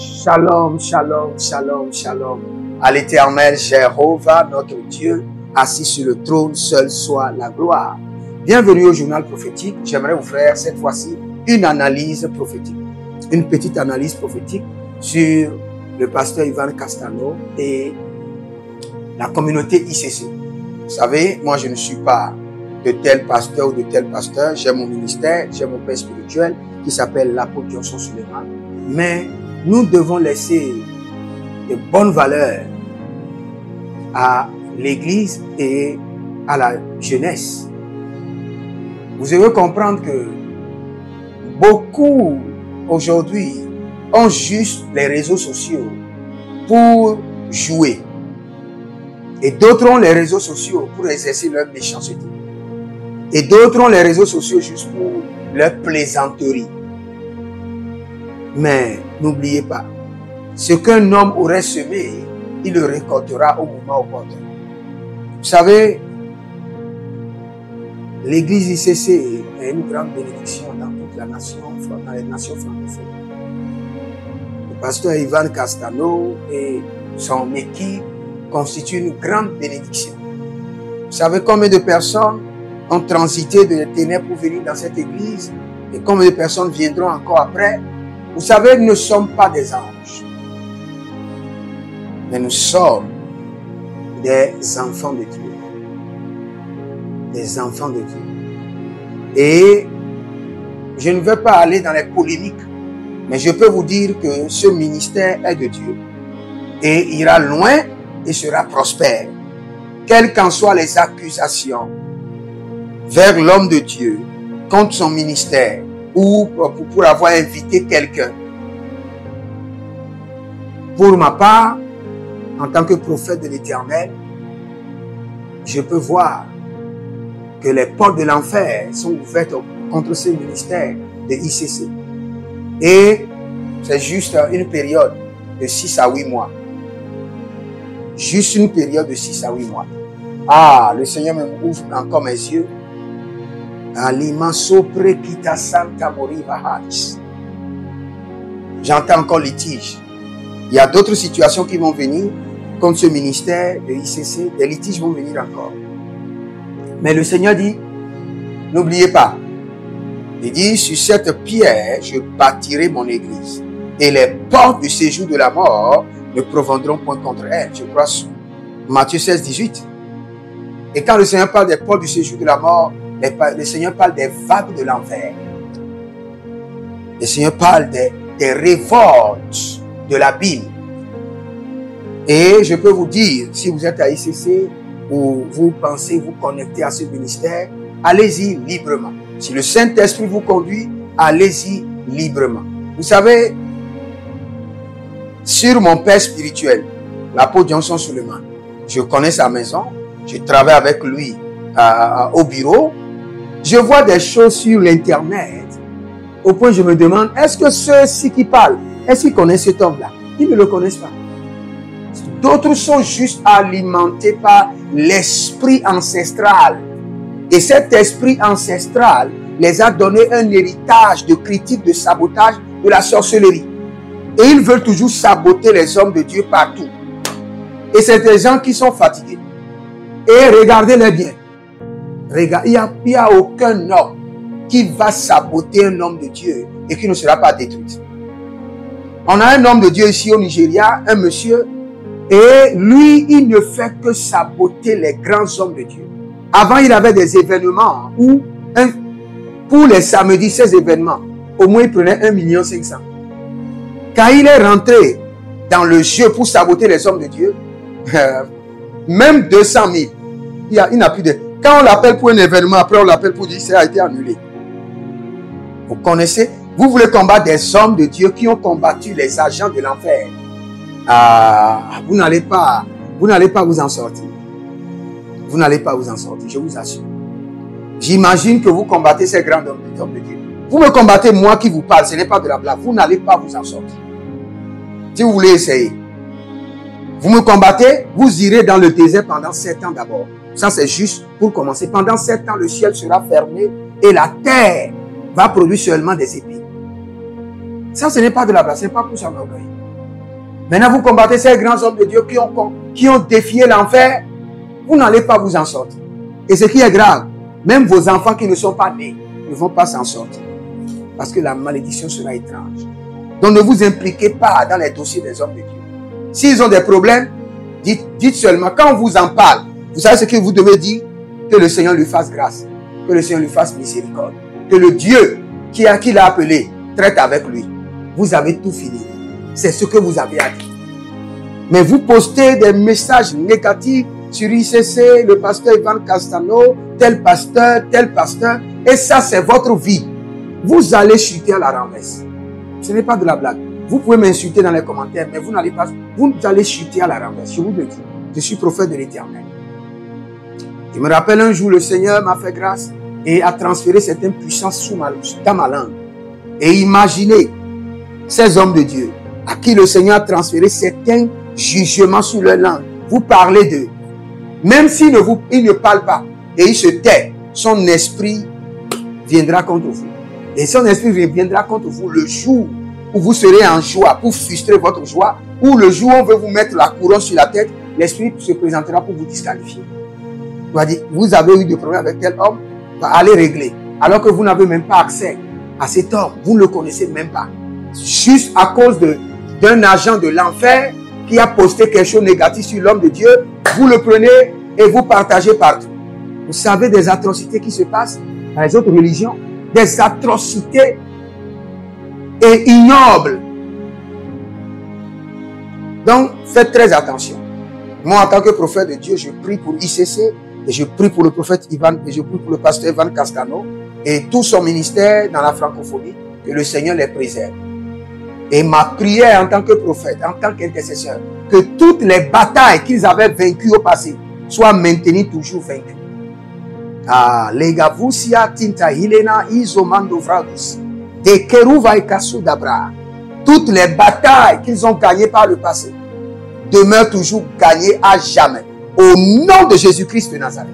Shalom, shalom, shalom, shalom. À l'Éternel, Jéhovah, notre Dieu, assis sur le trône, seul soit la gloire. Bienvenue au journal prophétique. J'aimerais vous faire cette fois-ci une analyse prophétique. Une petite analyse prophétique sur le pasteur Ivan Castano et la communauté ICC. Vous savez, moi je ne suis pas de tel pasteur ou de tel pasteur. J'ai mon ministère, j'ai mon père spirituel qui s'appelle l'apôtre Johnson Suleiman. Mais nous devons laisser de bonnes valeurs à l'Église et à la jeunesse. Vous devez comprendre que beaucoup aujourd'hui ont juste les réseaux sociaux pour jouer. Et d'autres ont les réseaux sociaux pour exercer leur méchanceté. Et d'autres ont les réseaux sociaux juste pour leur plaisanterie. Mais n'oubliez pas, ce qu'un homme aurait semé, il le récoltera au moment opportun. Vous savez, l'église ICC est une grande bénédiction dans toute la nation, dans les nations francophones. Le pasteur Ivan Castano et son équipe constituent une grande bénédiction. Vous savez combien de personnes ont transité de les ténèbres pour venir dans cette église et combien de personnes viendront encore après? Vous savez, nous ne sommes pas des anges, mais nous sommes des enfants de Dieu. Des enfants de Dieu. Et je ne veux pas aller dans les polémiques, mais je peux vous dire que ce ministère est de Dieu. Et ira loin et sera prospère. Quelles qu'en soient les accusations vers l'homme de Dieu contre son ministère, ou pour avoir invité quelqu'un. Pour ma part, en tant que prophète de l'Éternel, je peux voir que les portes de l'enfer sont ouvertes contre ce ministère de ICC. Et c'est juste une période de 6 à 8 mois. Juste une période de 6 à 8 mois. Ah, le Seigneur me ouvre encore mes yeux. J'entends encore litige. Il y a d'autres situations qui vont venir contre ce ministère de ICC. Des litiges vont venir encore. Mais le Seigneur dit, n'oubliez pas. Il dit, sur cette pierre, je bâtirai mon église. Et les portes du séjour de la mort ne proviendront point contre elle. Je crois Matthieu 16, 18. Et quand le Seigneur parle des portes du séjour de la mort, le Seigneur parle des vagues de l'enfer. Le Seigneur parle des révoltes de l'abîme. Et je peux vous dire, si vous êtes à ICC ou vous pensez vous connecter à ce ministère, allez-y librement. Si le Saint-Esprit vous conduit, allez-y librement. Vous savez, sur mon père spirituel, l'apôtre Johnson Suleiman, je connais sa maison, je travaille avec lui au bureau. Je vois des choses sur l'internet au point où je me demande, est-ce que ceux-ci qui parlent, est-ce qu'ils connaissent cet homme-là? Ils ne le connaissent pas. D'autres sont juste alimentés par l'esprit ancestral. Et cet esprit ancestral les a donné un héritage de critique, de sabotage, de la sorcellerie. Et ils veulent toujours saboter les hommes de Dieu partout. Et c'est des gens qui sont fatigués. Et regardez-les bien. Il n'y a aucun homme qui va saboter un homme de Dieu et qui ne sera pas détruit. On a un homme de Dieu ici au Nigeria, un monsieur, et lui, il ne fait que saboter les grands hommes de Dieu. Avant, il avait des événements où, pour les samedis, ces événements, au moins il prenait 1 500 000. Quand il est rentré dans le jeu pour saboter les hommes de Dieu, même 200 000, il n'a plus de... Quand on l'appelle pour un événement, après on l'appelle pour dire que ça a été annulé. Vous connaissez? Vous voulez combattre des hommes de Dieu qui ont combattu les agents de l'enfer. Vous n'allez pas vous en sortir. Vous n'allez pas vous en sortir, je vous assure. J'imagine que vous combattez ces grands hommes de Dieu. Vous me combattez moi qui vous parle, ce n'est pas de la blague. Vous n'allez pas vous en sortir. Si vous voulez essayer. Vous me combattez, vous irez dans le désert pendant 7 ans d'abord. Ça, c'est juste pour commencer. Pendant 7 ans, le ciel sera fermé et la terre va produire seulement des épis. Ça, ce n'est pas de la blague, ce n'est pas pour s'enorgueillir. Maintenant, vous combattez ces grands hommes de Dieu qui ont défié l'enfer. Vous n'allez pas vous en sortir. Et ce qui est grave, même vos enfants qui ne sont pas nés ne vont pas s'en sortir. Parce que la malédiction sera étrange. Donc ne vous impliquez pas dans les dossiers des hommes de Dieu. S'ils ont des problèmes, dites seulement, quand on vous en parle, vous savez ce que vous devez dire? Que le Seigneur lui fasse grâce. Que le Seigneur lui fasse miséricorde. Que le Dieu qui l'a appelé traite avec lui. Vous avez tout fini. C'est ce que vous avez à dire. Mais vous postez des messages négatifs sur ICC, le pasteur Ivan Castano, tel pasteur, et ça c'est votre vie. Vous allez chuter à la renverse. Ce n'est pas de la blague. Vous pouvez m'insulter dans les commentaires, mais vous allez chuter à la renverse. Je vous le dis. Je suis prophète de l'Éternel. Je me rappelle un jour, le Seigneur m'a fait grâce et a transféré certaines puissances dans ma langue. Et imaginez ces hommes de Dieu à qui le Seigneur a transféré certains jugements sur leur langue. Vous parlez d'eux. Même s'il ne parle pas et il se tait, son esprit viendra contre vous. Et son esprit viendra contre vous le jour où vous serez en joie pour frustrer votre joie, ou le jour où on veut vous mettre la couronne sur la tête, l'esprit se présentera pour vous disqualifier. Il va dire, vous avez eu des problèmes avec tel homme, allez régler. Alors que vous n'avez même pas accès à cet homme, vous ne le connaissez même pas. Juste à cause d'un agent de l'enfer qui a posté quelque chose de négatif sur l'homme de Dieu, vous le prenez et vous partagez partout. Vous savez des atrocités qui se passent dans les autres religions, des atrocités et ignobles. Donc, faites très attention. Moi, en tant que prophète de Dieu, je prie pour ICC, et je prie pour le prophète Ivan, et je prie pour le pasteur Ivan Castano, et tout son ministère dans la francophonie, que le Seigneur les préserve. Et ma prière en tant que prophète, en tant qu'intercesseur, que toutes les batailles qu'ils avaient vaincues au passé soient maintenues toujours vaincues. Ah, les gars, vous si tinta hilena isomando vradus, de keruva et kasudabra. Toutes les batailles qu'ils ont gagnées par le passé demeurent toujours gagnées à jamais. Au nom de Jésus-Christ de Nazareth.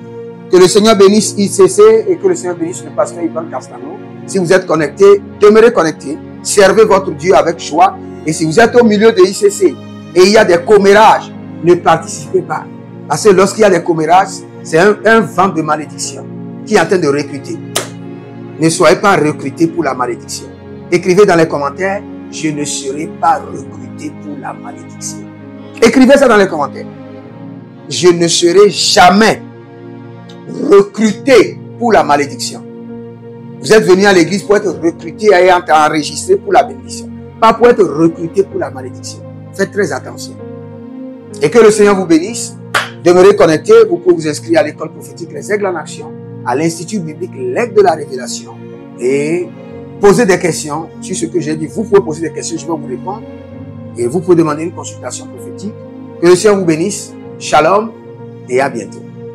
Que le Seigneur bénisse ICC et que le Seigneur bénisse le pasteur Ivan Castano. Si vous êtes connectés, demeurez connectés. Servez votre Dieu avec joie. Et si vous êtes au milieu de ICC et il y a des commérages, ne participez pas. Parce que lorsqu'il y a des commérages, c'est un vent de malédiction qui est en train de recruter. Ne soyez pas recrutés pour la malédiction. Écrivez dans les commentaires, je ne serai pas recruté pour la malédiction. Écrivez ça dans les commentaires. Je ne serai jamais recruté pour la malédiction. Vous êtes venu à l'église pour être recruté et enregistré pour la bénédiction. Pas pour être recruté pour la malédiction. Faites très attention. Et que le Seigneur vous bénisse. Demeurez connectés. Vous pouvez vous inscrire à l'école prophétique Les Aigles en Action, à l'Institut biblique L'Aigle de la Révélation. Et poser des questions sur ce que j'ai dit. Vous pouvez poser des questions, je vais vous répondre. Et vous pouvez demander une consultation prophétique. Que le Seigneur vous bénisse. Shalom et à bientôt.